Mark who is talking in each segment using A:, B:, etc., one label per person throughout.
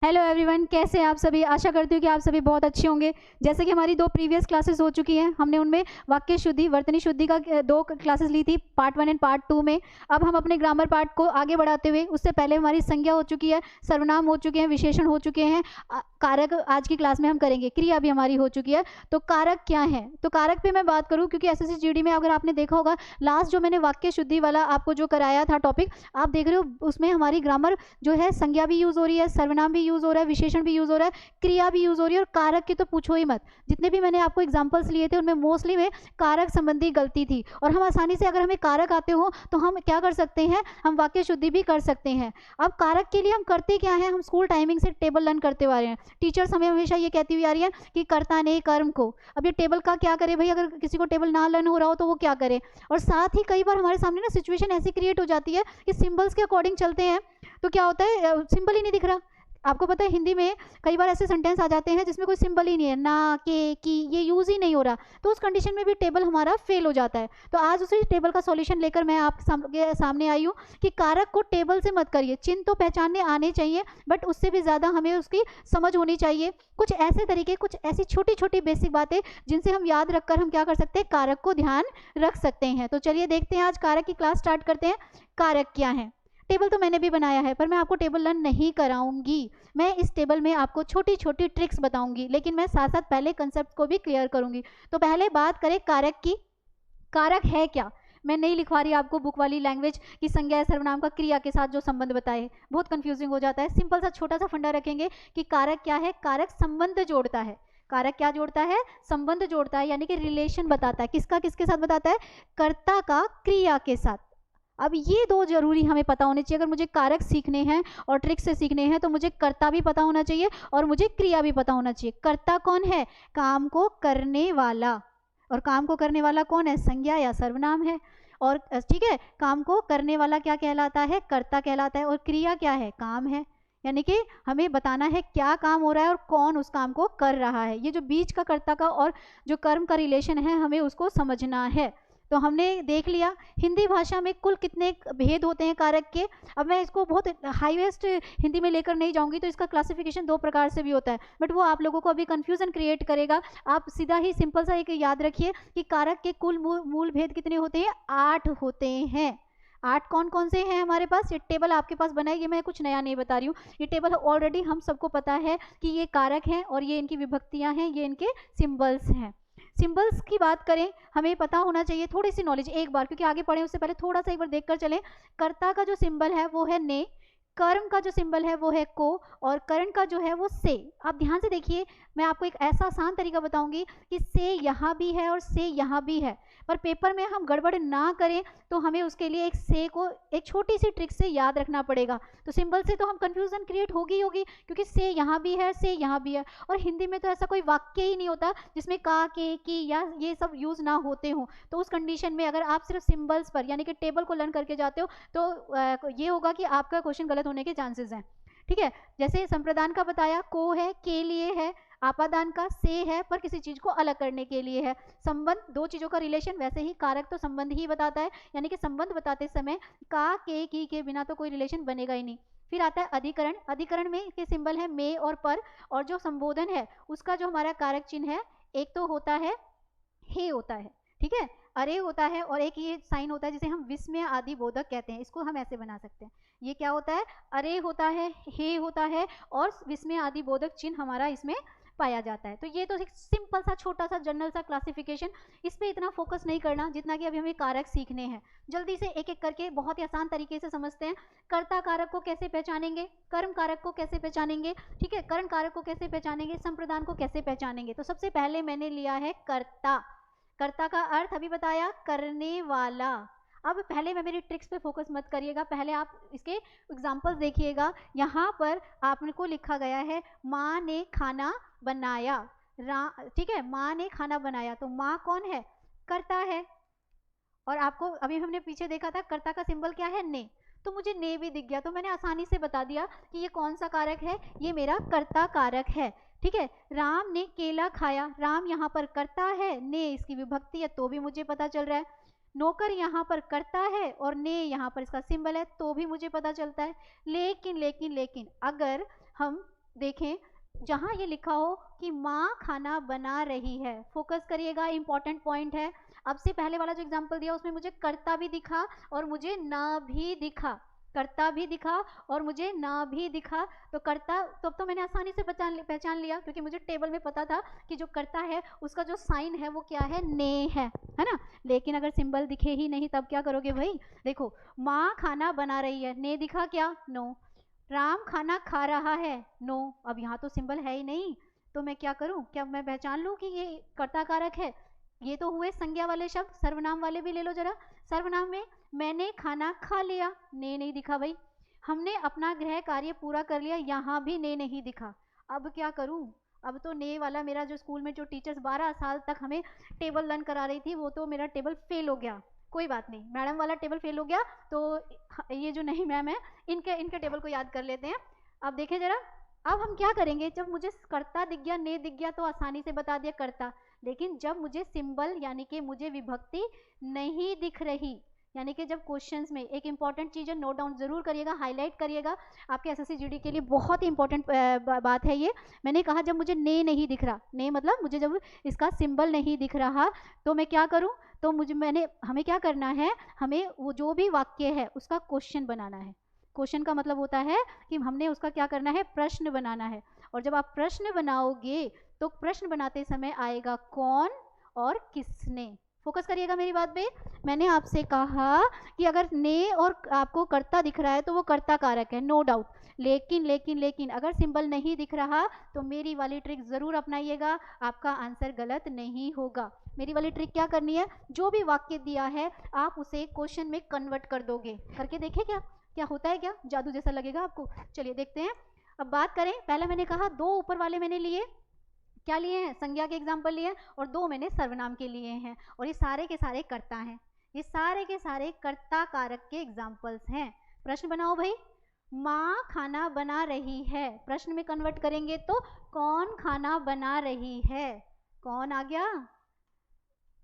A: Hello everyone, कैसे हैं आप सभी। आशा करती हूँ कि आप सभी बहुत अच्छे होंगे। जैसे कि हमारी 2 प्रीवियस क्लासेस हो चुकी हैं, हमने उनमें वाक्य शुद्धि, वर्तनी शुद्धि का 2 क्लासेस ली थी, पार्ट 1 एंड पार्ट 2 में। अब हम अपने ग्रामर पार्ट को आगे बढ़ाते हुए, उससे पहले हमारी संज्ञा हो चुकी है, सर्वनाम हो चुके हैं, विशेषण हो चुके हैं, कारक आज की क्लास में हम करेंगे, क्रिया भी हमारी हो चुकी है। तो कारक क्या है, तो कारक पे मैं बात करूँ, क्योंकि एसएससी जीडी में अगर आपने देखा होगा, लास्ट जो मैंने वाक्य शुद्धि वाला आपको जो कराया था टॉपिक, आप देख रहे हो उसमें हमारी ग्रामर जो है, संज्ञा भी यूज हो रही है, सर्वनाम भी यूज हो रहा है, विशेषण भी यूज हो रहा है, क्रिया भी यूज हो रही है, और कारक की तो पूछो ही मत। जितने भी मैंने आपको एग्जांपल्स लिए थे उनमें मोस्टली में कारक संबंधी गलती थी, और हम आसानी से अगर हमें कारक आते हो तो हम क्या कर सकते हैं, हम वाक्य शुद्धि भी कर सकते हैं। अब कारक के लिए हम करते क्या है, हम स्कूल टाइमिंग से टेबल लर्न करते हुए आ रहे हैं। टीचर्स हमें हमेशा ये कहती हुई आ रही है कि कर्ता ने कर्म को, अब ये टेबल का क्या करे भाई, अगर किसी को टेबल ना लर्न हो रहा हो तो वो क्या करे। और साथ ही कई बार हमारे सामने ना सिचुएशन ऐसी क्रिएट हो जाती है कि सिंबल्स के अकॉर्डिंग चलते हैं, तो क्या होता है, सिंबल ही नहीं दिख रहा। आपको पता है हिंदी में कई बार ऐसे सेंटेंस आ जाते हैं जिसमें कोई सिंबल ही नहीं है, ना, के, की, ये यूज ही नहीं हो रहा, तो उस कंडीशन में भी टेबल हमारा फेल हो जाता है। तो आज उसी टेबल का सॉल्यूशन लेकर मैं आपके सामने आई हूँ कि कारक को टेबल से मत करिए, चिन्ह तो पहचानने आने चाहिए, बट उससे भी ज़्यादा हमें उसकी समझ होनी चाहिए। कुछ ऐसे तरीके, कुछ ऐसी छोटी छोटी बेसिक बातें जिनसे हम याद रखकर हम क्या कर सकते हैं, कारक को ध्यान रख सकते हैं। तो चलिए देखते हैं, आज कारक की क्लास स्टार्ट करते हैं। कारक क्या है, टेबल तो मैंने भी बनाया है, पर मैं आपको टेबल लर्न नहीं कराऊंगी। मैं इस टेबल में आपको छोटी छोटी ट्रिक्स बताऊंगी, लेकिन मैं साथ साथ पहले कंसेप्ट को भी क्लियर करूंगी। तो पहले बात करें कारक की। कारक है क्या, मैं नहीं लिखवा रही आपको बुक वाली लैंग्वेज की संज्ञा सर्वनाम का क्रिया के साथ जो संबंध बताए, बहुत कंफ्यूजिंग हो जाता है। सिंपल सा छोटा सा फंडा रखेंगे कि कारक क्या है, कारक संबंध जोड़ता है। कारक क्या जोड़ता है, संबंध जोड़ता है, यानी कि रिलेशन बताता है। किसका किसके साथ बताता है, कर्ता का क्रिया के साथ। अब ये 2 जरूरी हमें पता होने चाहिए। अगर मुझे कारक सीखने हैं और ट्रिक से सीखने हैं तो मुझे कर्ता भी पता होना चाहिए और मुझे क्रिया भी पता होना चाहिए। कर्ता कौन है, काम को करने वाला, और काम को करने वाला कौन है, संज्ञा या सर्वनाम है। और ठीक है, काम को करने वाला क्या कहलाता है, कर्ता कहलाता है, और क्रिया क्या है, काम है। यानी कि हमें बताना है क्या काम हो रहा है और कौन उस काम को कर रहा है। ये जो बीच का कर्ता का और जो कर्म का रिलेशन है, हमें उसको समझना है। तो हमने देख लिया हिंदी भाषा में कुल कितने भेद होते हैं कारक के। अब मैं इसको बहुत हाईएस्ट हिंदी में लेकर नहीं जाऊंगी, तो इसका क्लासिफिकेशन 2 प्रकार से भी होता है, बट वो आप लोगों को अभी कंफ्यूजन क्रिएट करेगा। आप सीधा ही सिंपल सा एक याद रखिए कि कारक के कुल मूल भेद कितने होते हैं, 8 होते हैं। 8 कौन कौन से हैं हमारे पास, ये टेबल आपके पास बना है, ये मैं कुछ नया नहीं बता रही हूँ, ये टेबल ऑलरेडी हम सबको पता है कि ये कारक हैं और ये इनकी विभक्तियां हैं, ये इनके सिंबल्स हैं। सिंबल्स की बात करें, हमें पता होना चाहिए थोड़ी सी नॉलेज एक बार, क्योंकि आगे पढ़े उससे पहले थोड़ा सा एक बार देखकर चलें। कर्ता का जो सिंबल है वो है ने, कर्म का जो सिंबल है वो है को, और करण का जो है वो से। आप ध्यान से देखिए, मैं आपको एक ऐसा आसान तरीका बताऊंगी कि से यहाँ भी है और से यहाँ भी है, पर पेपर में हम गड़बड़ ना करें तो हमें उसके लिए एक से को एक छोटी सी ट्रिक से याद रखना पड़ेगा। तो सिंबल से तो हम कंफ्यूजन क्रिएट होगी ही होगी, क्योंकि से यहाँ भी है, से यहाँ भी है, और हिंदी में तो ऐसा कोई वाक्य ही नहीं होता जिसमें का, के, की या ये सब यूज ना होते हो। तो उस कंडीशन में अगर आप सिर्फ सिंबल्स पर यानी कि टेबल को लर्न करके जाते हो तो ये होगा कि आपका क्वेश्चन गलत होने के चांसेस हैं। ठीक है, जैसे संप्रदान का बताया, को है, के लिए है, आपादान का से है, पर किसी चीज को अलग करने के लिए है। संबंध, 2 चीजों का रिलेशन, वैसे ही कारक तो संबंध ही बताता है, यानी कि संबंध बताते समय का, के, की के बिना तो कोई रिलेशन बनेगा ही नहीं। फिर आता है अधिकरण। अधिकरण में के सिंबल है में और पर, और जो संबोधन है उसका जो हमारा कारक चिन्ह है, एक तो होता है हे होता है, ठीक है, अरे होता है, और एक ये साइन होता है जिसे हम विस्मय आदि बोधक कहते हैं। इसको हम ऐसे बना सकते हैं, ये क्या होता है, अरे होता है, हे होता है, और विस्मय आदि बोधक चिन्ह हमारा इसमें पाया जाता है। तो ये तो एक सिंपल सा छोटा सा जनरल सा क्लासिफिकेशन, इस पे इतना फोकस नहीं करना जितना कि अभी हमें कारक सीखने हैं। जल्दी से एक एक करके बहुत ही आसान तरीके से समझते हैं। कर्ता कारक को कैसे पहचानेंगे, कर्म कारक को कैसे पहचानेंगे, ठीक है, करण कारक को कैसे पहचानेंगे, संप्रदान को कैसे पहचानेंगे। तो सबसे पहले मैंने लिया है कर्ता। कर्ता का अर्थ अभी बताया, करने वाला। अब पहले मैं मेरी ट्रिक्स पे फोकस मत करिएगा, पहले आप इसके एग्जांपल्स देखिएगा। यहाँ पर आपको लिखा गया है, माँ ने खाना बनाया, ठीक है, माँ ने खाना बनाया, तो माँ कौन है, कर्ता है। और आपको अभी हमने पीछे देखा था कर्ता का सिंबल क्या है, ने, तो मुझे ने भी दिख गया, तो मैंने आसानी से बता दिया कि ये कौन सा कारक है, ये मेरा कर्ता कारक है। ठीक है, राम ने केला खाया, राम यहाँ पर कर्ता है, ने इसकी विभक्ति है तो भी मुझे पता चल रहा है। नौकर यहाँ पर करता है और ने यहाँ पर इसका सिंबल है तो भी मुझे पता चलता है। लेकिन लेकिन लेकिन अगर हम देखें जहाँ ये लिखा हो कि माँ खाना बना रही है, फोकस करिएगा, इंपॉर्टेंट पॉइंट है। अब से पहले वाला जो एग्जाम्पल दिया उसमें मुझे कर्ता भी दिखा और मुझे ना भी दिखा, कर्ता भी दिखा और मुझे ना भी दिखा। तो कर्ता तो मैंने आसानी से पहचान लिया क्योंकि मुझे टेबल में पता था कि जो कर्ता है उसका जो साइन है वो क्या है, ने है ना। लेकिन अगर सिंबल दिखे ही नहीं तब क्या करोगे भाई? देखो माँ खाना बना रही है, ने दिखा क्या? नो। राम खाना खा रहा है, नो। अब यहाँ तो सिंबल है ही नहीं, तो मैं क्या करूँ? क्या मैं पहचान लूँ कि ये कर्ता कारक है? ये तो हुए संज्ञा वाले शब्द, सर्वनाम वाले भी ले लो जरा। सर्वनाम में मैंने खाना खा लिया, ने नहीं दिखा भाई। हमने अपना गृह कार्य पूरा कर लिया, यहाँ भी ने नहीं दिखा। अब क्या करूँ? अब तो ने वाला मेरा जो स्कूल में जो टीचर्स 12 साल तक हमें टेबल लर्न करा रही थी वो तो मेरा टेबल फेल हो गया। कोई बात नहीं, मैडम वाला टेबल फेल हो गया तो ये जो नहीं मैम है इनके टेबल को याद कर लेते हैं। अब देखें जरा, अब हम क्या करेंगे? जब मुझे कर्ता दिख गया, ने दिख गया तो आसानी से बता दिया कर्ता। लेकिन जब मुझे सिंबल यानी कि मुझे विभक्ति नहीं दिख रही, यानी कि जब क्वेश्चंस में एक इंपॉर्टेंट चीज़ है, नोट डाउन जरूर करिएगा, हाईलाइट करिएगा, आपके एसएससी जीडी के लिए बहुत ही इंपॉर्टेंट बात है ये। मैंने कहा जब मुझे ने नहीं दिख रहा, ने मतलब मुझे जब इसका सिंबल नहीं दिख रहा तो मैं क्या करूं? तो हमें क्या करना है? हमें वो जो भी वाक्य है उसका क्वेश्चन बनाना है। क्वेश्चन का मतलब होता है कि हमने उसका क्या करना है? प्रश्न बनाना है। और जब आप प्रश्न बनाओगे तो प्रश्न बनाते समय आएगा कौन और किसने। फोकस करिएगा मेरी बात पे। मैंने आपसे कहा कि अगर ने और आपको कर्ता दिख रहा है तो वो कर्ता कारक है, नो डाउट। लेकिन अगर सिंबल नहीं दिख रहा तो मेरी वाली ट्रिक जरूर अपनाइएगा, आपका आंसर गलत नहीं होगा। मेरी वाली ट्रिक क्या करनी है? जो भी वाक्य दिया है आप उसे क्वेश्चन में कन्वर्ट कर दोगे। करके देखें क्या होता है, क्या जादू जैसा लगेगा आपको। चलिए देखते हैं। अब बात करें, पहले मैंने कहा दो ऊपर वाले मैंने लिए, क्या लिए हैं? संज्ञा के एग्जाम्पल लिए, और दो मैंने सर्वनाम के लिए हैं, और ये सारे के सारे कर्ता हैं। ये सारे के सारे कर्ता कारक के एग्जाम्पल्स हैं। प्रश्न बनाओ भाई। माँ खाना बना रही है, प्रश्न में कन्वर्ट करेंगे तो कौन खाना बना रही है? कौन आ गया?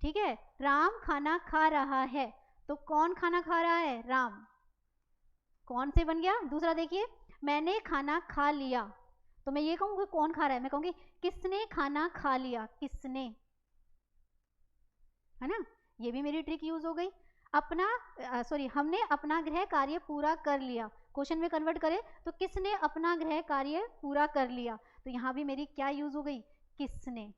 A: ठीक है। राम खाना खा रहा है, तो कौन खाना खा रहा है? राम। कौन से बन गया? दूसरा देखिए, मैंने खाना खा लिया, तो मैं ये कहूँगी कौन खा रहा है? मैं कहूँगी किसने खाना खा लिया, किसने, है ना। ये भी मेरी ट्रिक यूज हो गई। हमने अपना गृह कार्य पूरा कर लिया, क्वेश्चन में कन्वर्ट करें तो किसने अपना गृह कार्य पूरा कर लिया, तो यहाँ भी मेरी क्या यूज हो गई? किसने।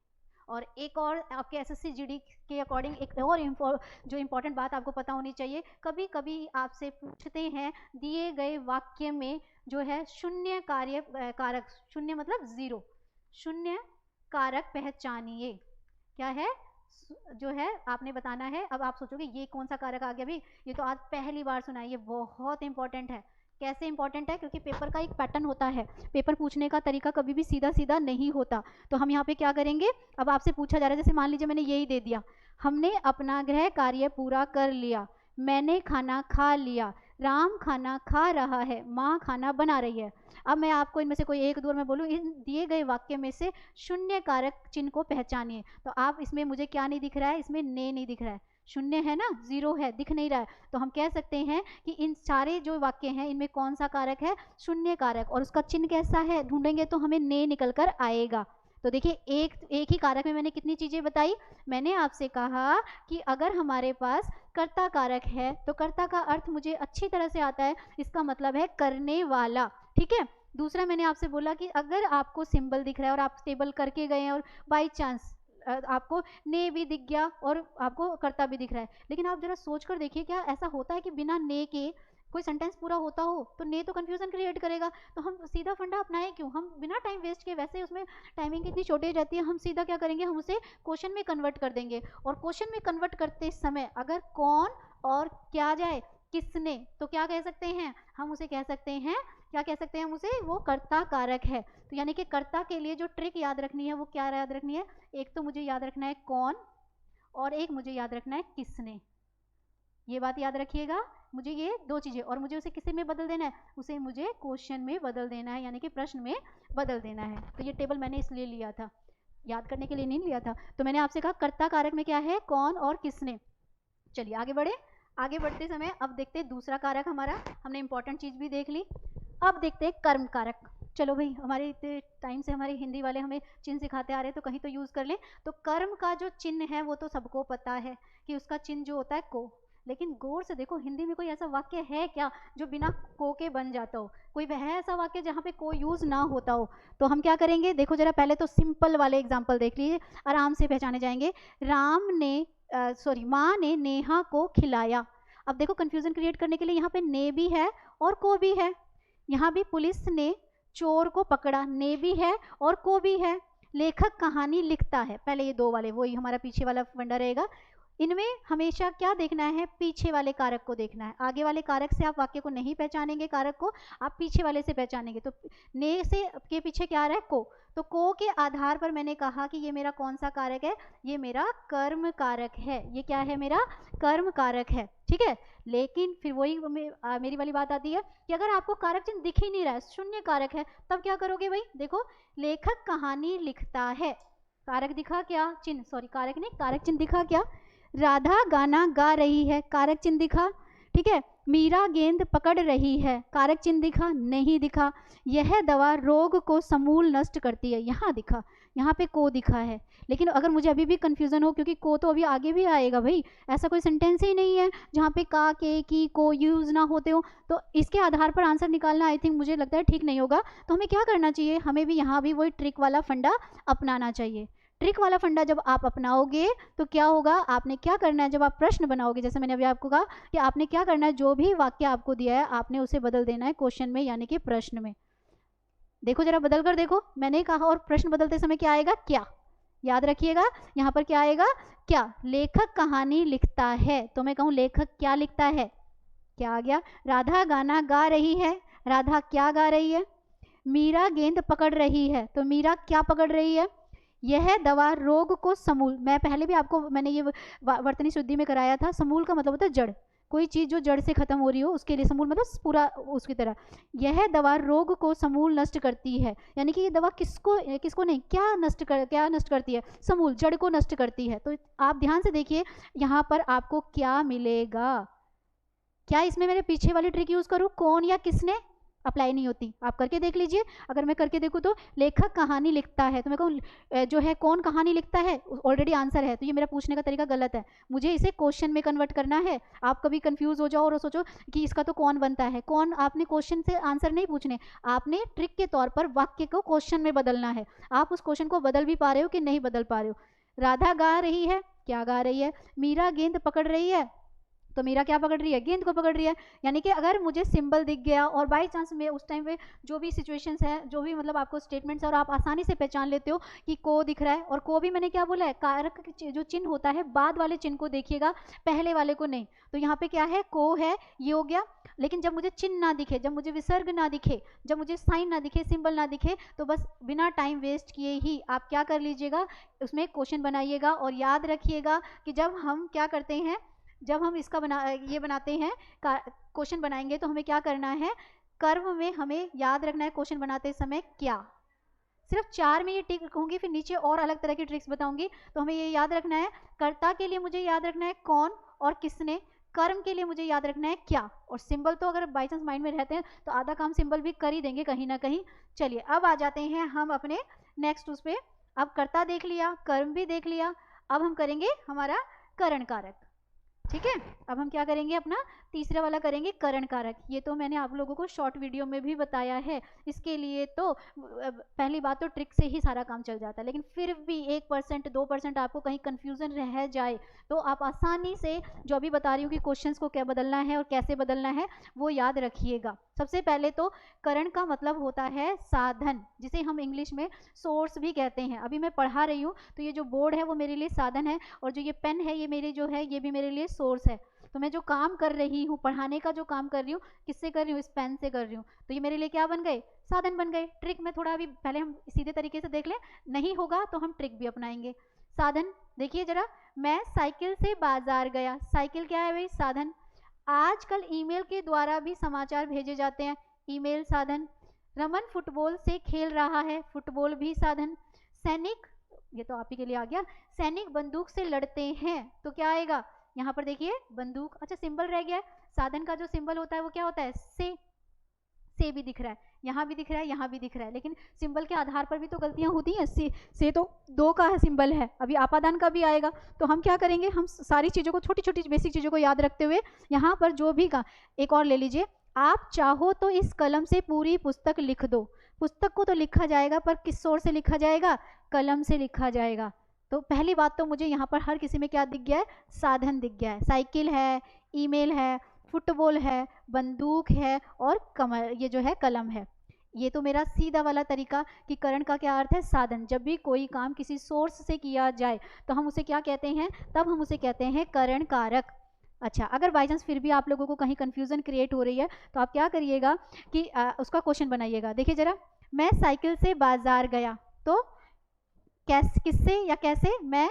A: और एक और आपके एसएससी जीडी के अकॉर्डिंग एक और जो इम्पोर्टेंट बात आपको पता होनी चाहिए, कभी कभी आपसे पूछते हैं दिए गए वाक्य में जो है शून्य कारक, शून्य मतलब जीरो, शून्य कारक पहचानिए। क्या है? जो है आपने बताना है। अब आप सोचोगे ये कौन सा कारक आ गया भी, ये तो आज पहली बार सुना है। ये बहुत इंपॉर्टेंट है। कैसे इंपॉर्टेंट है? क्योंकि पेपर का एक पैटर्न होता है, पेपर पूछने का तरीका कभी भी सीधा सीधा नहीं होता। तो हम यहाँ पे क्या करेंगे, अब आपसे पूछा जा रहा है, जैसे मान लीजिए मैंने यही दे दिया, हमने अपना गृह कार्य पूरा कर लिया, मैंने खाना खा लिया, राम खाना खा रहा है, माँ खाना बना रही है। अब मैं आपको इनमें से कोई एक दो मैं बोलूँ, इन दिए गए वाक्य में से शून्य कारक चिन्ह को पहचानिए। तो आप इसमें मुझे क्या नहीं दिख रहा है? इसमें ने नहीं दिख रहा है, शून्य है ना, जीरो है, दिख नहीं रहा है। तो हम कह सकते हैं कि इन सारे जो वाक्य हैं इनमें कौन सा कारक है? शून्य कारक। और उसका चिन्ह कैसा है ढूंढेंगे तो हमें ने निकल कर आएगा। तो देखिए एक ही कारक में मैंने कितनी चीजें बताई। मैंने आपसे कहा कि अगर हमारे पास कर्ता कारक है तो कर्ता का अर्थ मुझे अच्छी तरह से आता है, इसका मतलब है करने वाला। ठीक है। दूसरा मैंने आपसे बोला कि अगर आपको सिंबल दिख रहा है और आप टेबल करके गए हैं और बाई चांस आपको ने भी दिख गया और आपको कर्ता भी दिख रहा है, लेकिन आप जरा सोच कर देखिए क्या ऐसा होता है कि बिना ने के कोई सेंटेंस पूरा होता हो? तो ने तो कंफ्यूजन क्रिएट करेगा। तो हम सीधा फंडा अपनाएं क्यों? हम बिना टाइम वेस्ट के, वैसे उसमें टाइमिंग कितनी शॉर्टेज रहती है, हम सीधा क्या करेंगे, हम उसे क्वेश्चन में कन्वर्ट कर देंगे। और क्वेश्चन में कन्वर्ट करते समय अगर कौन और क्या जाए, किसने, तो क्या कह सकते हैं हम? उसे कह सकते हैं, क्या कह सकते हैं हम उसे? वो कर्ता कारक है। तो यानी कि कर्ता के लिए जो ट्रिक याद रखनी है वो क्या याद रखनी है? एक तो मुझे याद रखना है कौन, और एक मुझे याद रखना है किसने। ये बात याद रखिएगा, मुझे ये दो चीजें, और मुझे उसे किसे में बदल देना है? उसे मुझे क्वेश्चन में बदल देना है, यानी कि प्रश्न में बदल देना है। तो ये टेबल मैंने इसलिए लिया था, याद करने के लिए नहीं लिया था। तो मैंने आपसे कहा कर्ता कारक में क्या है? कौन और किसने। चलिए आगे बढ़े। आगे बढ़ते समय अब देखते हैं दूसरा कारक हमारा, हमने इंपॉर्टेंट चीज भी देख ली। अब देखते हैं कर्म कारक। चलो भाई, हमारे इतने टाइम से हमारे हिंदी वाले हमें चिन्ह सिखाते आ रहे हैं तो कहीं तो यूज़ कर लें। तो कर्म का जो चिन्ह है वो तो सबको पता है कि उसका चिन्ह जो होता है को। लेकिन गौर से देखो, हिंदी में कोई ऐसा वाक्य है क्या जो बिना को के बन जाता हो? कोई वह ऐसा वाक्य जहाँ पे को यूज़ ना होता हो? तो हम क्या करेंगे, देखो जरा पहले तो सिंपल वाले एग्जाम्पल देख लीजिए, आराम से पहचाने जाएंगे। माँ ने नेहा को खिलाया। अब देखो कंफ्यूजन क्रिएट करने के लिए यहाँ पे ने भी है और को भी है। यहाँ भी पुलिस ने चोर को पकड़ा, ने भी है और को भी है। लेखक कहानी लिखता है, पहले ये दो वाले, वही हमारा पीछे वाला फंडा रहेगा। इनमें हमेशा क्या देखना है, पीछे वाले कारक को देखना है। आगे वाले कारक से आप वाक्य को नहीं पहचानेंगे, कारक को आप पीछे वाले से पहचानेंगे। तो ने से के पीछे क्या आ रहा है, को। तो को के आधार पर मैंने कहा कि ये मेरा कौन सा कारक है, ये मेरा कर्म कारक है। ये क्या है, मेरा कर्म कारक है, ठीक है। लेकिन फिर वही मेरी वाली बात आती है कि अगर आपको कारक चिन्ह दिख ही नहीं रहा है, शून्य कारक है, तब क्या करोगे भाई? देखो, लेखक कहानी लिखता है, कारक दिखा क्या, चिन्ह, सॉरी कारक नहीं, कारक चिन्ह दिखा क्या? राधा गाना गा रही है, कारक चिन्ह दिखा, ठीक है। मीरा गेंद पकड़ रही है, कारक चिन्ह दिखा, नहीं दिखा। यह दवा रोग को समूल नष्ट करती है, यहाँ दिखा, यहाँ पे को दिखा है। लेकिन अगर मुझे अभी भी कंफ्यूजन हो, क्योंकि को तो अभी आगे भी आएगा भाई, ऐसा कोई सेंटेंस ही नहीं है जहाँ पे का, के, की, को यूज ना होते हो, तो इसके आधार पर आंसर निकालना आई थिंक मुझे लगता है ठीक नहीं होगा। तो हमें क्या करना चाहिए, हमें भी यहाँ भी वही ट्रिक वाला फंडा अपनाना चाहिए। ट्रिक वाला फंडा जब आप अपनाओगे तो क्या होगा, आपने क्या करना है, जब आप प्रश्न बनाओगे, जैसे मैंने अभी आपको कहा कि आपने क्या करना है, जो भी वाक्य आपको दिया है आपने उसे बदल देना है क्वेश्चन में, यानी कि प्रश्न में। देखो जरा बदल कर देखो, मैंने कहा, और प्रश्न बदलते समय क्या आएगा, क्या। याद रखिएगा, यहाँ पर क्या आएगा, क्या। लेखक कहानी लिखता है, तो मैं कहूँ लेखक क्या लिखता है, क्या आ गया। राधा गाना गा रही है, राधा क्या गा रही है। मीरा गेंद पकड़ रही है, तो मीरा क्या पकड़ रही है। यह दवा रोग को समूल, मैं पहले भी आपको मैंने ये वर्तनी शुद्धि में कराया था, समूल का मतलब होता है जड़, कोई चीज़ जो जड़ से खत्म हो रही हो उसके लिए समूल मतलब पूरा उसकी तरह। यह दवा रोग को समूल नष्ट करती है, यानी कि ये दवा किसको नहीं, क्या नष्ट करती है, समूल, जड़ को नष्ट करती है। तो आप ध्यान से देखिए यहाँ पर आपको क्या मिलेगा। क्या इसमें मेरे पीछे वाली ट्रिक यूज करूँ, कौन या किसने, अप्लाई नहीं होती। आप करके देख लीजिए, अगर मैं करके देखूँ तो लेखक कहानी लिखता है, तो मैं कहूँ जो है कौन कहानी लिखता है, ऑलरेडी आंसर है, तो ये मेरा पूछने का तरीका गलत है, मुझे इसे क्वेश्चन में कन्वर्ट करना है। आप कभी कंफ्यूज हो जाओ और सोचो कि इसका तो कौन बनता है, कौन, आपने क्वेश्चन से आंसर नहीं पूछने, आपने ट्रिक के तौर पर वाक्य को क्वेश्चन में बदलना है। आप उस क्वेश्चन को बदल भी पा रहे हो कि नहीं बदल पा रहे हो। राधा गा रही है, क्या गा रही है। मीरा गेंद पकड़ रही है, तो मीरा क्या पकड़ रही है, गेंद को पकड़ रही है। यानी कि अगर मुझे सिंबल दिख गया और बाय चांस में उस टाइम पे जो भी सिचुएशंस है, जो भी मतलब आपको स्टेटमेंट्स है, और आप आसानी से पहचान लेते हो कि को दिख रहा है, और को भी मैंने क्या बोला है, कारक जो चिन्ह होता है बाद वाले चिन्ह को देखिएगा, पहले वाले को नहीं। तो यहाँ पे क्या है, को है, ये हो गया। लेकिन जब मुझे चिन्ह ना दिखे, जब मुझे विसर्ग ना दिखे, जब मुझे साइन ना दिखे, सिंबल ना दिखे, तो बस बिना टाइम वेस्ट किए ही आप क्या कर लीजिएगा, उसमें क्वेश्चन बनाइएगा। और याद रखिएगा कि जब हम क्या करते हैं, जब हम इसका ये बनाते हैं, क्वेश्चन बनाएंगे, तो हमें क्या करना है, कर्म में हमें याद रखना है क्वेश्चन बनाते समय क्या। सिर्फ 4 में ये ट्रिक कहूँगी, फिर नीचे और अलग तरह की ट्रिक्स बताऊंगी। तो हमें ये याद रखना है, कर्ता के लिए मुझे याद रखना है कौन और किसने, कर्म के लिए मुझे याद रखना है क्या, और सिंबल तो अगर बाई चांस माइंड में रहते हैं तो आधा काम सिंबल भी कर ही देंगे कहीं ना कहीं। चलिए अब आ जाते हैं हम अपने नेक्स्ट उस पर। अब कर्ता देख लिया, कर्म भी देख लिया, अब हम करेंगे हमारा करण कारक, ठीक है। अब हम क्या करेंगे, अपना तीसरा वाला करेंगे करण कारक। ये तो मैंने आप लोगों को शॉर्ट वीडियो में भी बताया है, इसके लिए तो पहली बात तो ट्रिक से ही सारा काम चल जाता है। लेकिन फिर भी 1% 2% आपको कहीं कंफ्यूजन रह जाए तो आप आसानी से जो अभी बता रही हूँ कि क्वेश्चंस को क्या बदलना है और कैसे बदलना है वो याद रखिएगा। सबसे पहले तो करण का मतलब होता है साधन, जिसे हम इंग्लिश में सोर्स भी कहते हैं। अभी मैं पढ़ा रही हूँ तो ये जो बोर्ड है वो मेरे लिए साधन है, और जो ये पेन है ये मेरे जो है ये भी मेरे लिए सोर्स है। तो मैं जो काम कर रही हूँ, पढ़ाने का जो काम कर रही हूँ, किससे कर रही हूँ, इस पेन से कर रही हूँ, तो ये मेरे लिए क्या बन गए, साधन बन गए। ट्रिक में थोड़ा अभी पहले हम सीधे तरीके से देख लें, नहीं होगा तो हम ट्रिक भी अपनाएंगे। साधन देखिए जरा, मैं साइकिल से बाजार गया, साइकिल क्या है भाई, साधन। आजकल ईमेल के द्वारा भी समाचार भेजे जाते हैं, ईमेल साधन। रमन फुटबॉल से खेल रहा है, फुटबॉल भी साधन। सैनिक, ये तो आप ही के लिए आ गया, सैनिक बंदूक से लड़ते हैं, तो क्या आएगा यहाँ पर देखिए बंदूक। अच्छा सिंबल रह गया है, साधन का जो सिंबल होता है वो क्या होता है, से, से भी दिख रहा है, यहाँ भी दिख रहा है, यहाँ भी दिख रहा है, लेकिन सिंबल के आधार पर भी तो गलतियाँ होती हैं। से तो 2 का सिंबल है, अभी आपादान का भी आएगा, तो हम क्या करेंगे, हम सारी चीज़ों को, छोटी छोटी बेसिक चीज़ों को याद रखते हुए यहाँ पर जो भी का, एक और ले लीजिए, आप चाहो तो इस कलम से पूरी पुस्तक लिख दो। पुस्तक को तो लिखा जाएगा, पर किस सोर से लिखा जाएगा, कलम से लिखा जाएगा। तो पहली बात तो मुझे यहाँ पर हर किसी में क्या दिख गया है, साधन दिख गया है। साइकिल है, ईमेल है, फुटबॉल है, बंदूक है और कमर, ये जो है कलम है। ये तो मेरा सीधा वाला तरीका कि करण का क्या अर्थ है, साधन। जब भी कोई काम किसी सोर्स से किया जाए तो हम उसे क्या कहते हैं, तब हम उसे कहते हैं करण कारक। अच्छा, अगर बाई चांस फिर भी आप लोगों को कहीं कन्फ्यूज़न क्रिएट हो रही है तो आप क्या करिएगा कि उसका क्वेश्चन बनाइएगा। देखिए ज़रा, मैं साइकिल से बाजार गया, तो कैसे, किससे या कैसे, मैं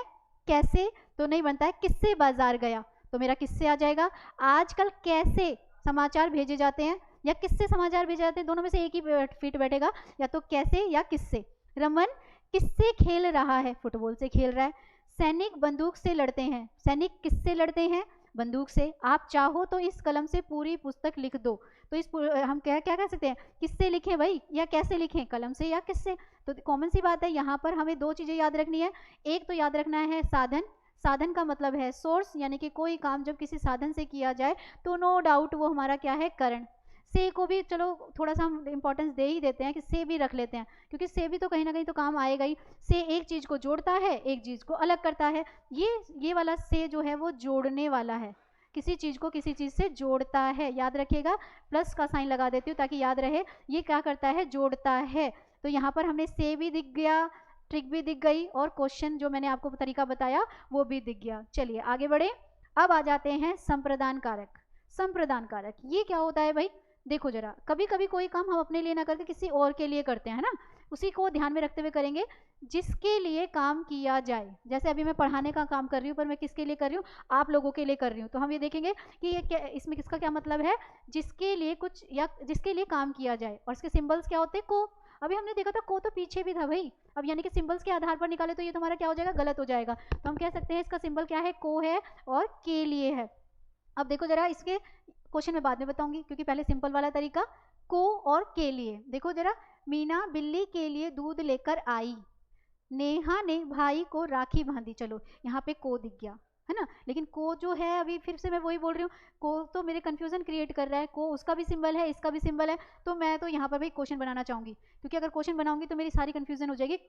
A: कैसे तो नहीं बनता है, किससे बाजार गया, तो मेरा किससे आ जाएगा। आजकल कैसे समाचार भेजे जाते हैं या किससे समाचार भेजे जाते हैं, दोनों में से एक ही फिट बैठेगा, या तो कैसे या किससे। रमन किससे खेल रहा है, फुटबॉल से खेल रहा है। सैनिक बंदूक से लड़ते हैं, सैनिक किससे लड़ते हैं, बंदूक से। आप चाहो तो इस कलम से पूरी पुस्तक लिख दो, तो इस हम क्या क्या कह सकते हैं, किससे लिखें भाई या कैसे लिखें, कलम से या किससे। तो कॉमन सी बात है, यहाँ पर हमें 2 चीज़ें याद रखनी है। एक तो याद रखना है साधन, साधन का मतलब है सोर्स, यानी कि कोई काम जब किसी साधन से किया जाए तो नो डाउट वो हमारा क्या है, करण। से को भी चलो थोड़ा सा हम इंपॉर्टेंस दे ही देते हैं कि से भी रख लेते हैं, क्योंकि से भी तो कहीं ना कहीं तो काम आएगा ही। से एक चीज़ को जोड़ता है, एक चीज़ को अलग करता है। ये वाला से जो है वो जोड़ने वाला है, किसी चीज़ को किसी चीज़ से जोड़ता है, याद रखिएगा। प्लस का साइन लगा देती हूँ ताकि याद रहे, ये क्या करता है, जोड़ता है। तो यहाँ पर हमने से भी दिख गया, ट्रिक भी दिख गई, और क्वेश्चन जो मैंने आपको तरीका बताया वो भी दिख गया। चलिए आगे बढ़े। अब आ जाते हैं संप्रदान कारक। संप्रदान कारक ये क्या होता है भाई, देखो जरा, कभी कभी कोई काम हम अपने लिए ना करके किसी और के लिए करते हैं ना, उसी को ध्यान में रखते हुए करेंगे, जिसके लिए काम किया जाए। जैसे अभी मैं पढ़ाने का काम कर रही हूँ, पर मैं किसके लिए कर रही हूँ, आप लोगों के लिए कर रही हूँ। तो हम ये देखेंगे कि ये क्या, इसमें किसका क्या मतलब है, जिसके लिए कुछ या जिसके लिए काम किया जाए। और इसके सिंबल्स क्या होते हैं, को। अभी हमने देखा था को तो पीछे भी था भाई, अब यानी कि सिंबल्स के आधार पर निकाले तो ये तुम्हारा क्या हो जाएगा, गलत हो जाएगा। तो हम कह सकते हैं इसका सिंबल क्या है, को है और के लिए है। अब देखो जरा, इसके क्वेश्चन में बाद में बताऊंगी, क्योंकि पहले सिंपल वाला तरीका, को और के लिए। देखो जरा, मीना बिल्ली के लिए दूध लेकर आई, नेहा ने भाई को राखी बांधी। चलो यहाँ पे को दिख गया है ना, लेकिन को जो है, अभी फिर से मैं वही बोल रही हूँ, को तो मेरे कंफ्यूजन क्रिएट कर रहा है। को उसका भी सिंबल है, इसका भी सिंबल है, तो मैं तो यहाँ पर भाई क्वेश्चन बनाना चाहूँगी, क्योंकि अगर क्वेश्चन बनाऊंगी तो मेरी सारी कंफ्यूजन हो जाएगी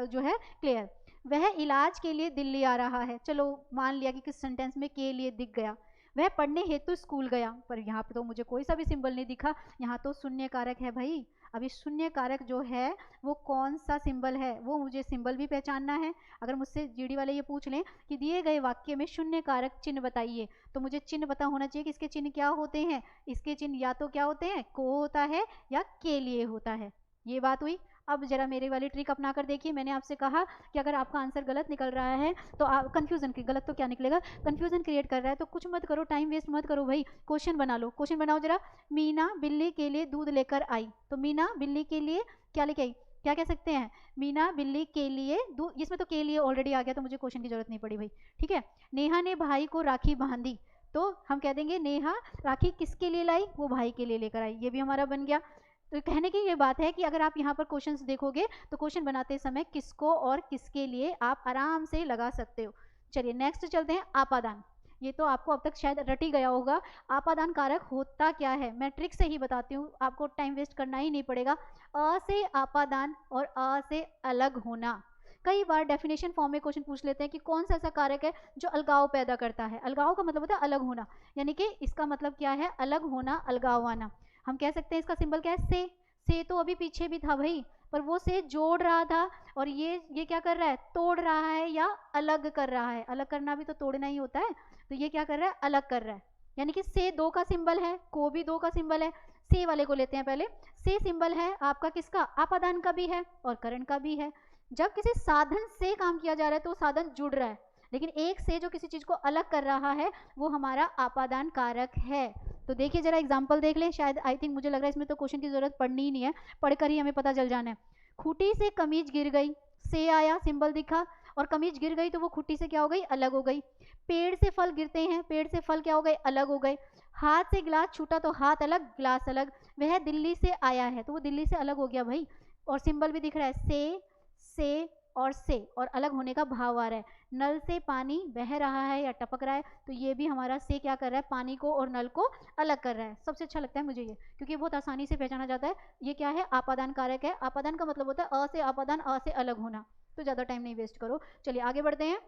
A: जो है क्लियर। वह इलाज के लिए दिल्ली आ रहा है, चलो मान लिया कि किस सेंटेंस में के लिए दिख गया। वह पढ़ने हेतु स्कूल गया, पर यहाँ पे तो मुझे कोई सा भी सिंबल नहीं दिखा, यहाँ तो शून्य कारक है भाई। अभी शून्य कारक जो है वो कौन सा सिंबल है, वो मुझे सिंबल भी पहचानना है। अगर मुझसे जीडी वाले ये पूछ लें कि दिए गए वाक्य में शून्य कारक चिन्ह बताइए, तो मुझे चिन्ह पता होना चाहिए कि इसके चिन्ह क्या होते हैं। इसके चिन्ह या तो क्या होते हैं, को होता है या के लिए होता है। ये बात हुई। अब जरा मेरी वाली ट्रिक अपना कर देखिए। मैंने आपसे कहा कि अगर आपका आंसर गलत निकल रहा है तो आप कंफ्यूजन की, गलत तो क्या निकलेगा, कंफ्यूजन क्रिएट कर रहा है, तो कुछ मत करो, टाइम वेस्ट मत करो भाई, क्वेश्चन बना लो। क्वेश्चन बनाओ जरा, मीना बिल्ली के लिए दूध लेकर आई, तो मीना बिल्ली के लिए क्या लेके आई, क्या कह सकते हैं, मीना बिल्ली के लिए दूध, इसमें तो के लिए ऑलरेडी आ गया, तो मुझे क्वेश्चन की जरूरत नहीं पड़ी भाई, ठीक है। नेहा ने भाई को राखी बांधी, तो हम कह देंगे नेहा राखी किसके लिए लाई, वो भाई के लिए लेकर आई, ये भी हमारा बन गया। तो कहने की ये बात है कि अगर आप यहाँ पर क्वेश्चंस देखोगे तो क्वेश्चन बनाते समय किसको और किसके लिए आप आराम से लगा सकते हो। चलिए नेक्स्ट चलते हैं, आपादान। ये तो आपको अब तक शायद रट ही गया होगा। आपादान कारक होता क्या है, मैं ट्रिक से ही बताती हूँ, आपको टाइम वेस्ट करना ही नहीं पड़ेगा। अ से आपादान और अ से अलग होना। कई बार डेफिनेशन फॉर्म में क्वेश्चन पूछ लेते हैं कि कौन सा ऐसा कारक है जो अलगाव पैदा करता है। अलगाव का मतलब होता है अलग होना, यानी कि इसका मतलब क्या है, अलग होना, अलगाव आना। हम कह सकते हैं इसका सिंबल क्या है, से तो अभी पीछे भी था भाई, पर वो से जोड़ रहा था, और ये क्या कर रहा है, तोड़ रहा है या अलग कर रहा है। अलग करना भी तो तोड़ना ही होता है, तो ये क्या कर रहा है, अलग कर रहा है। यानी कि से 2 का सिंबल है, को भी 2 का सिंबल है। से वाले को लेते हैं पहले। से सिंबल है आपका किसका, आपादान का भी है और करण का भी है। जब किसी साधन से काम किया जा रहा है तो साधन जुड़ रहा है, लेकिन एक से जो किसी चीज को अलग कर रहा है वो हमारा आपादान कारक है। तो देखिए जरा एग्जाम्पल देख ले, शायद आई थिंक मुझे लग रहा है इसमें तो क्वेश्चन की जरूरत पड़नी ही नहीं है, पढ़कर ही हमें पता चल जाना है। खूटी से कमीज गिर गई, से आया, सिंबल दिखा, और कमीज गिर गई तो वो खूटी से क्या हो गई, अलग हो गई। पेड़ से फल गिरते हैं, पेड़ से फल क्या हो गए, अलग हो गए। हाथ से गिलास छूटा तो हाथ अलग गिलास अलग, वह दिल्ली से आया है, तो वो दिल्ली से अलग हो गया भाई। और सिंबल भी दिख रहा है, से और से, और अलग होने का भाव आ रहा है। नल से पानी बह रहा है या टपक रहा है, तो ये भी हमारा से क्या कर रहा है, पानी को और नल को अलग कर रहा है। सबसे अच्छा लगता है मुझे ये, क्योंकि बहुत आसानी से पहचाना जाता है। ये क्या है, आपादान कारक है। आपादान का मतलब होता है अ से आपादान, अ से अलग होना। तो ज़्यादा टाइम नहीं वेस्ट करो, चलिए आगे बढ़ते हैं।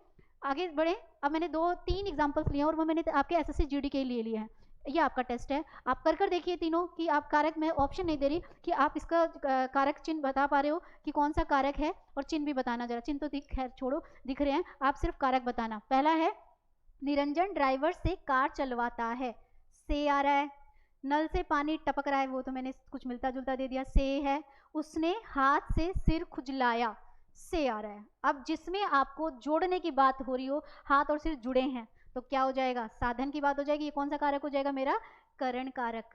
A: आगे बढ़े, अब मैंने 2-3 एग्जाम्पल्स लिए और वो मैंने आपके एसएससी जीडी के लिए लिए हैं। ये आपका टेस्ट है, आप कर देखिए तीनों कि आप कारक, मैं ऑप्शन नहीं दे रही कि आप इसका कारक चिन्ह बता पा रहे हो कि कौन सा कारक है, और चिन्ह भी बताना जरा। चिन्ह तो खैर छोड़ो, दिख रहे हैं, आप सिर्फ कारक बताना। पहला है, निरंजन ड्राइवर से कार चलवाता है, से आ रहा है। नल से पानी टपक रहा है, वो तो मैंने कुछ मिलता जुलता दे दिया, से है। उसने हाथ से सिर खुजलाया, से आ रहा है। अब जिसमें आपको जोड़ने की बात हो रही हो, हाथ और सिर जुड़े हैं, तो क्या हो जाएगा, साधन की बात हो जाएगी। ये कौन सा कारक हो जाएगा मेरा, करण कारक।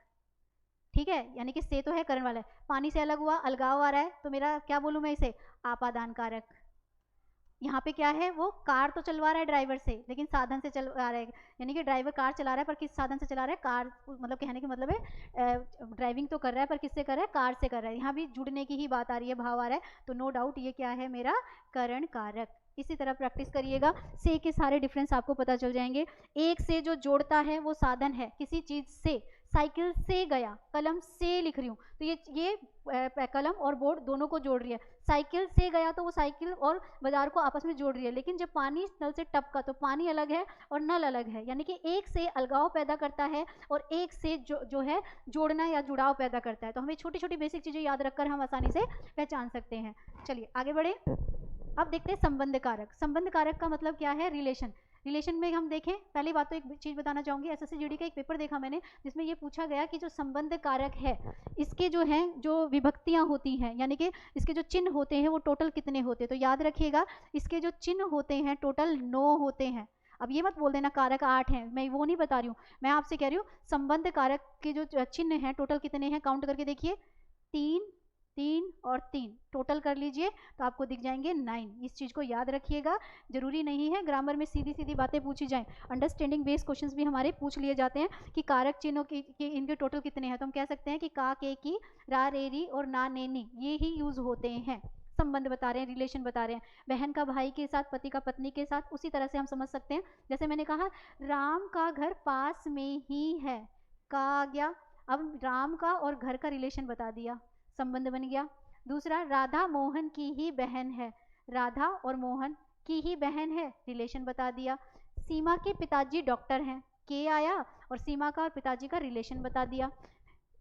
A: ठीक है, यानी कि से तो है, करण वाला है। पानी से अलग हुआ, अलगाव आ रहा है, तो मेरा क्या बोलूं मैं इसे, आपादान कारक। यहाँ पे क्या है, वो कार तो चलवा रहा है ड्राइवर से, लेकिन साधन से चलवा रहा है, यानी कि ड्राइवर कार चला रहा है पर किस साधन से चला रहा है, कार, मतलब कहने का मतलब है ड्राइविंग तो कर रहा है पर किससे कर रहा है, कार से कर रहा है। यहाँ भी जुड़ने की ही बात आ रही है, भाव आ रहा है, तो नो डाउट ये क्या है मेरा, करण कारक। इसी तरह प्रैक्टिस करिएगा, से के सारे डिफरेंस आपको पता चल जाएंगे। एक से जो जोड़ता है वो साधन है किसी चीज से, साइकिल से गया, कलम से लिख रही हूँ, तो ये कलम और बोर्ड दोनों को जोड़ रही है। साइकिल से गया तो वो साइकिल और बाजार को आपस में जोड़ रही है, लेकिन जब पानी नल से टपका तो पानी अलग है और नल अलग है, यानी कि एक से अलगाव पैदा करता है और एक से जो है जोड़ना या जुड़ाव पैदा करता है। तो हमें छोटी छोटी बेसिक चीज़ें याद रखकर हम आसानी से पहचान सकते हैं। चलिए आगे बढ़े, अब देखते हैं संबंध कारक। संबंध कारक का मतलब क्या है, रिलेशन। रिलेशन में हम देखें, पहली बात तो एक चीज़ बताना चाहूँगी, एसएससी जीडी का एक पेपर देखा मैंने जिसमें ये पूछा गया कि जो संबंध कारक है इसके जो हैं जो विभक्तियाँ होती हैं, यानी कि इसके जो चिन्ह होते हैं वो टोटल कितने होते हैं। तो याद रखिएगा, इसके जो चिन्ह होते हैं टोटल 9 होते हैं। अब ये मत बोल देना कारक 8 हैं, मैं वो नहीं बता रही हूँ, मैं आपसे कह रही हूँ संबंध कारक के जो चिन्ह हैं टोटल कितने हैं, काउंट करके देखिए, 3 3 और 3 टोटल कर लीजिए तो आपको दिख जाएंगे 9। इस चीज़ को याद रखिएगा, जरूरी नहीं है ग्रामर में सीधी सीधी बातें पूछी जाएं, अंडरस्टैंडिंग बेस्ड क्वेश्चंस भी हमारे पूछ लिए जाते हैं कि कारक चिन्हों की इनके टोटल कितने हैं। तो हम कह सकते हैं कि का, के, की, रा, रे, री और ना, ने, नी, ये ही यूज होते हैं। संबंध बता रहे हैं, रिलेशन बता रहे हैं, बहन का भाई के साथ, पति का पत्नी के साथ, उसी तरह से हम समझ सकते हैं। जैसे मैंने कहा राम का घर पास में ही है, का आ गया, अब राम का और घर का रिलेशन बता दिया, संबंध बन गया। दूसरा, राधा मोहन की ही बहन है, राधा और मोहन की ही बहन है, रिलेशन बता दिया। सीमा के पिताजी डॉक्टर हैं, के आया और सीमा का और पिताजी का रिलेशन बता दिया।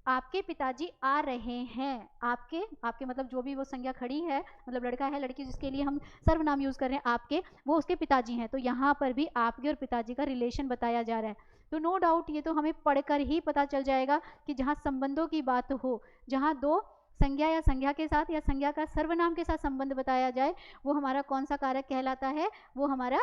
A: आपके पिताजी आ रहे हैं, आपके आपके मतलब जो भी वो संज्ञा खड़ी है, मतलब लड़का है लड़की जिसके लिए हम सर्वनाम यूज कर रहे हैं आपके, वो उसके पिताजी हैं, तो यहाँ पर भी आपके और पिताजी का रिलेशन बताया जा रहा है। तो नो डाउट ये तो हमें पढ़कर ही पता चल जाएगा कि जहाँ संबंधों की बात हो, जहाँ दो संज्ञा या संज्ञा के साथ या संज्ञा का सर्वनाम के साथ संबंध बताया जाए, वो हमारा कौन सा कारक कहलाता है, वो हमारा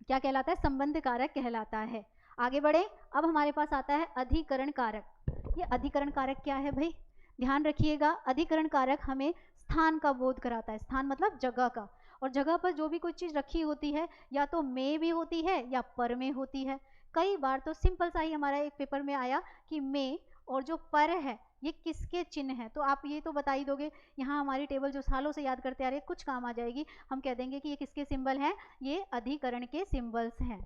A: क्या कहलाता है, संबंध कारक कहलाता है। आगे बढ़े, अब हमारे पास आता है अधिकरण कारक। ये अधिकरण कारक क्या है भाई, ध्यान रखिएगा, अधिकरण कारक हमें स्थान का बोध कराता है। स्थान मतलब जगह का, और जगह पर जो भी कोई चीज रखी होती है या तो में भी होती है या पर में होती है। कई बार तो सिंपल सा ही हमारा एक पेपर में आया कि में और जो पर है ये किसके चिन्ह है, तो आप ये तो बता ही दोगे। यहाँ हमारी टेबल जो सालों से याद करते आ रहे कुछ काम आ जाएगी, हम कह देंगे कि ये किसके सिंबल हैं, ये अधिकरण के सिंबल्स हैं।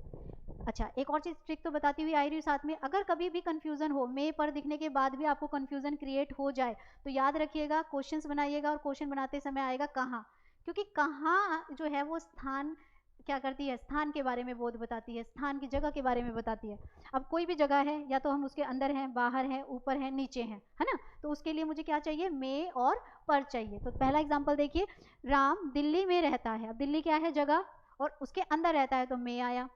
A: अच्छा, एक और चीज ट्रिक तो बताती हुई आ रही हूँ साथ में, अगर कभी भी कंफ्यूजन हो, में पर दिखने के बाद भी आपको कंफ्यूजन क्रिएट हो जाए, तो याद रखिएगा क्वेश्चंस बनाइएगा और क्वेश्चन बनाते समय आएगा कहाँ, क्योंकि कहाँ जो है वो स्थान क्या करती है, स्थान के बारे में बोध बताती है, स्थान की जगह के बारे में बताती है। अब कोई भी जगह है, या तो हम उसके अंदर हैं, बाहर हैं, ऊपर हैं, नीचे हैं, है ना, तो उसके लिए मुझे क्या चाहिए, में और पर चाहिए। तो पहला एग्जाम्पल देखिए, राम दिल्ली में रहता है, अब दिल्ली क्या है, जगह, और उसके अंदर रहता है तो में आया।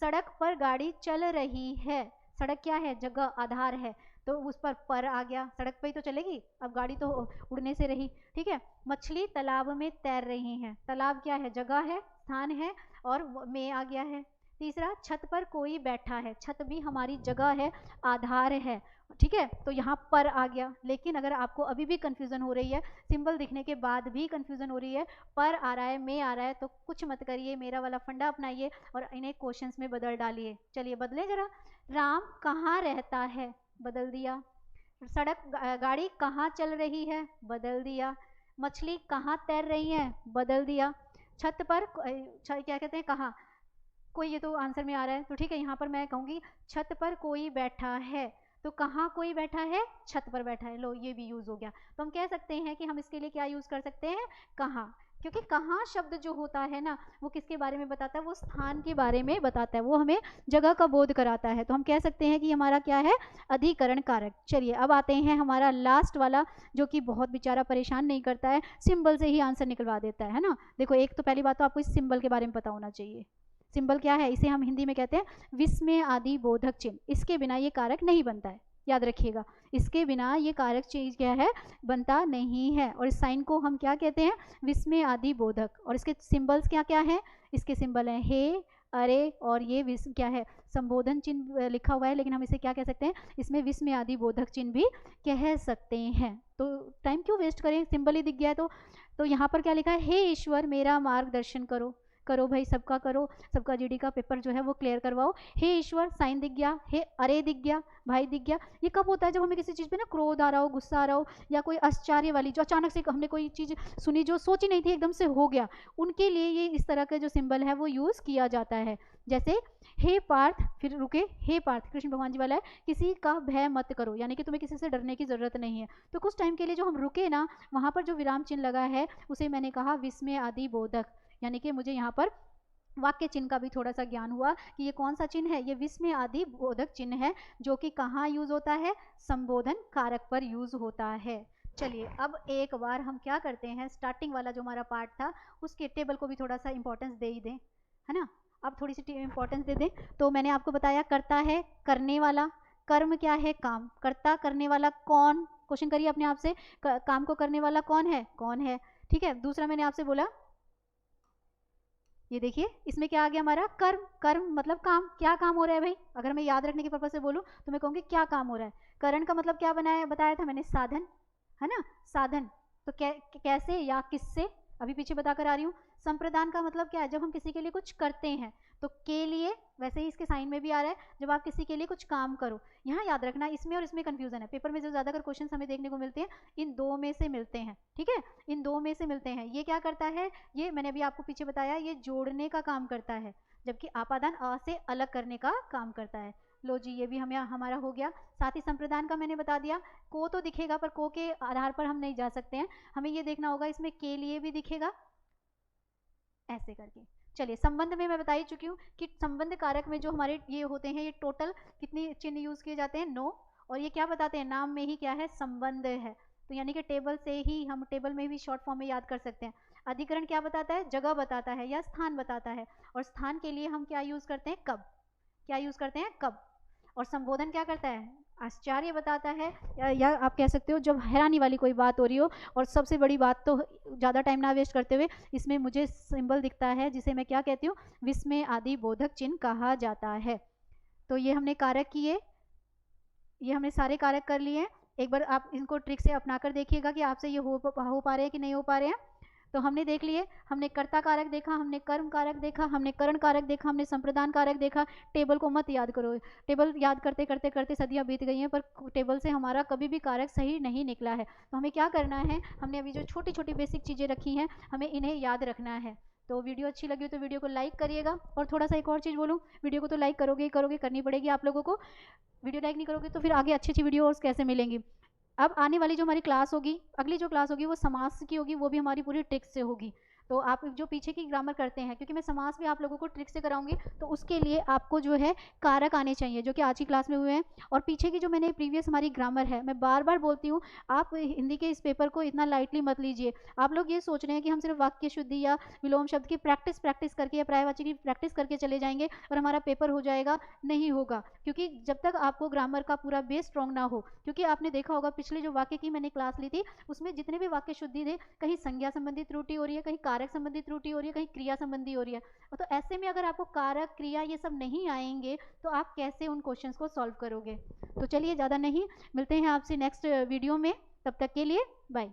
A: सड़क पर गाड़ी चल रही है, सड़क क्या है, जगह, आधार है, तो उस पर आ गया, सड़क पे ही तो चलेगी, अब गाड़ी तो उड़ने से रही, ठीक है। मछली तालाब में तैर रही है, तालाब क्या है, जगह है, स्थान है, और में आ गया है। तीसरा, छत पर कोई बैठा है, छत भी हमारी जगह है, आधार है, ठीक है, तो यहाँ पर आ गया। लेकिन अगर आपको अभी भी कंफ्यूजन हो रही है, सिंबल दिखने के बाद भी कंफ्यूजन हो रही है, पर आ रहा है, में आ रहा है, तो कुछ मत करिए, मेरा वाला फंडा अपनाइए और इन्हें क्वेश्चंस में बदल डालिए। चलिए बदले जरा। राम कहाँ रहता है, बदल दिया। सड़क गाड़ी कहाँ चल रही है, बदल दिया। मछली कहाँ तैर रही है, बदल दिया। छत पर क्या कहते हैं, कहाँ, कोई, ये तो आंसर में आ रहा है, तो ठीक है, यहाँ पर मैं कहूँगी छत पर कोई बैठा है, तो कहाँ कोई बैठा है, छत पर बैठा है। लो, ये भी यूज हो गया। तो हम कह सकते हैं कि हम इसके लिए क्या यूज कर सकते हैं, कहाँ, क्योंकि कहाँ शब्द जो होता है ना, वो किसके बारे में बताता है, वो स्थान के बारे में बताता है, वो हमें जगह का बोध कराता है। तो हम कह सकते हैं कि हमारा क्या है, अधिकरण कारक। चलिए अब आते हैं हमारा लास्ट वाला, जो कि बहुत बेचारा परेशान नहीं करता है, सिंबल से ही आंसर निकलवा देता है ना। देखो, एक तो पहली बात तो आपको इस सिंबल के बारे में पता होना चाहिए। सिंबल क्या है, इसे हम हिंदी में कहते हैं विस्मय आदि बोधक चिन्ह। इसके बिना ये कारक नहीं बनता है, याद रखिएगा, इसके बिना ये कारक चीज क्या है, बनता नहीं है। और इस साइन को हम क्या कहते हैं, विस्मय आदि बोधक। और इसके सिंबल्स क्या क्या है, इसके सिंबल हैं हे, अरे, और ये क्या है, संबोधन चिन्ह लिखा हुआ है, लेकिन हम इसे क्या कह सकते हैं, इसमें विस्मय आदि बोधक चिन्ह भी कह सकते हैं। तो टाइम क्यों वेस्ट करें, सिंबल ही दिख गया है तो यहाँ पर क्या लिखा है, हे ईश्वर मेरा मार्गदर्शन करो। करो भाई, सबका करो, सबका जीडी का पेपर जो है वो क्लियर करवाओ। हे ईश्वर, साइन दिख गया, हे अरे दिख गया, भाई दिख गया। ये कब होता है, जब हमें किसी चीज़ पे ना क्रोध आ रहा हो, गुस्सा आ रहा हो, या कोई आश्चर्य वाली, जो अचानक से हमने कोई चीज़ सुनी जो सोची नहीं थी, एकदम से हो गया, उनके लिए ये इस तरह का जो सिंबल है वो यूज़ किया जाता है। जैसे हे पार्थ, फिर रुके, हे पार्थ कृष्ण भगवान जी वाला है, किसी का भय मत करो, यानी कि तुम्हें किसी से डरने की ज़रूरत नहीं है। तो कुछ टाइम के लिए जो हम रुके ना, वहाँ पर जो विराम चिन्ह लगा है उसे मैंने कहा विस्मय आदि बोधक, यानी कि मुझे यहाँ पर वाक्य चिन्ह का भी थोड़ा सा ज्ञान हुआ कि ये कौन सा चिन्ह है, ये विस्मय आदि बोधक चिन्ह है, जो कि कहाँ यूज होता है, संबोधन कारक पर यूज होता है। चलिए अब एक बार हम क्या करते हैं, स्टार्टिंग वाला जो हमारा पार्ट था उसके टेबल को भी थोड़ा सा इंपॉर्टेंस दे ही दें, है ना। अब थोड़ी सी इंपॉर्टेंस दे दें। तो मैंने आपको बताया करता है, करने वाला, कर्म क्या है, काम, करता करने वाला कौन, क्वेश्चन करिए अपने आप से, काम को करने वाला कौन है, कौन है, ठीक है। दूसरा मैंने आपसे बोला, ये देखिए इसमें क्या आ गया हमारा, कर्म, कर्म मतलब काम, क्या काम हो रहा है भाई, अगर मैं याद रखने के पर्पज से बोलूँ तो मैं कहूँगी क्या काम हो रहा है। करण का मतलब क्या बनाया, बताया था मैंने, साधन, है ना, साधन। तो कैसे या किससे, अभी पीछे बताकर आ रही हूँ। संप्रदान का मतलब क्या है, जब हम किसी के लिए कुछ करते हैं, तो के लिए, वैसे ही इसके साइन में भी आ रहा है, जब आप किसी के लिए कुछ काम करो। यहाँ याद रखना, इसमें और इसमें कंफ्यूजन है, पेपर में जो ज़्यादातर क्वेश्चन हमें देखने को मिलते हैं इन दो में से मिलते हैं, ठीक है, इन दो में से मिलते हैं। ये क्या करता है, ये मैंने अभी आपको पीछे बताया, ये जोड़ने का काम करता है, जबकि आपादान अ से अलग करने का काम करता है। लो जी, ये भी हमें हमारा हो गया। साथ ही संप्रदान का मैंने बता दिया, को तो दिखेगा पर को के आधार पर हम नहीं जा सकते हैं, हमें ये देखना होगा इसमें के लिए भी दिखेगा, ऐसे करके। चलिए संबंध में मैं बता ही चुकी हूँ कि संबंध कारक में जो हमारे ये होते हैं, ये टोटल कितने चिन्ह यूज किए जाते हैं, 9। और ये क्या बताते हैं, नाम में ही क्या है, संबंध है। तो यानी कि टेबल से ही हम, टेबल में भी शॉर्ट फॉर्म में याद कर सकते हैं। अधिकरण क्या बताता है, जगह बताता है या स्थान बताता है, और स्थान के लिए हम क्या यूज करते हैं, कब, क्या यूज करते हैं, कब। और संबोधन क्या करता है, आश्चर्य बताता है, या आप कह सकते हो जब हैरानी वाली कोई बात हो रही हो। और सबसे बड़ी बात, तो ज़्यादा टाइम ना वेस्ट करते हुए, इसमें मुझे सिंबल दिखता है जिसे मैं क्या कहती हूँ, विस्मय आदि बोधक चिन्ह कहा जाता है। तो ये हमने कारक किए, ये हमने सारे कारक कर लिए हैं। एक बार आप इनको ट्रिक से अपना कर देखिएगा कि आपसे ये हो पा रहे हैं कि नहीं हो पा रहे हैं। तो हमने देख लिए, हमने कर्ता कारक देखा, हमने कर्म कारक देखा, हमने करण कारक देखा, हमने संप्रदान कारक देखा। टेबल को मत याद करो, टेबल याद करते करते करते सदियां बीत गई हैं, पर टेबल से हमारा कभी भी कारक सही नहीं निकला है। तो हमें क्या करना है, हमने अभी जो छोटी छोटी बेसिक चीज़ें रखी हैं, हमें इन्हें याद रखना है। तो वीडियो अच्छी लगी हो तो वीडियो को लाइक करिएगा। और थोड़ा सा एक और चीज़ बोलूँ, वीडियो को तो लाइक करोगे ही करोगे, करनी पड़ेगी आप लोगों को। वीडियो लाइक नहीं करोगे तो फिर आगे अच्छी अच्छी वीडियो कैसे मिलेंगी। अब आने वाली जो हमारी क्लास होगी, अगली जो क्लास होगी वो समास की होगी, वो भी हमारी पूरी ट्रिक से होगी। तो आप जो पीछे की ग्रामर करते हैं, क्योंकि मैं समास भी आप लोगों को ट्रिक से कराऊंगी, तो उसके लिए आपको जो है कारक आने चाहिए, जो कि आज की क्लास में हुए हैं। और पीछे की जो मैंने प्रीवियस हमारी ग्रामर है, मैं बार बार बोलती हूँ, आप हिंदी के इस पेपर को इतना लाइटली मत लीजिए। आप लोग ये सोच रहे हैं कि हम सिर्फ वाक्य शुद्धि या विलोम शब्द की प्रैक्टिस करके या पर्यायवाची की प्रैक्टिस करके चले जाएंगे और हमारा पेपर हो जाएगा। नहीं होगा, क्योंकि जब तक आपको ग्रामर का पूरा बेस स्ट्रॉन्ग ना हो, क्योंकि आपने देखा होगा पिछले जो वाक्य की मैंने क्लास ली थी, उसमें जितने भी वाक्य शुद्धि थे, कहीं संज्ञा संबंधी त्रुटि हो रही है, कहीं कारक कारक संबंधी त्रुटि हो रही है, कहीं क्रिया संबंधी हो रही है। तो ऐसे में अगर आपको कारक, क्रिया ये सब नहीं आएंगे तो आप कैसे उन क्वेश्चंस को सॉल्व करोगे। तो चलिए ज़्यादा नहीं, मिलते हैं आपसे नेक्स्ट वीडियो में, तब तक के लिए बाय।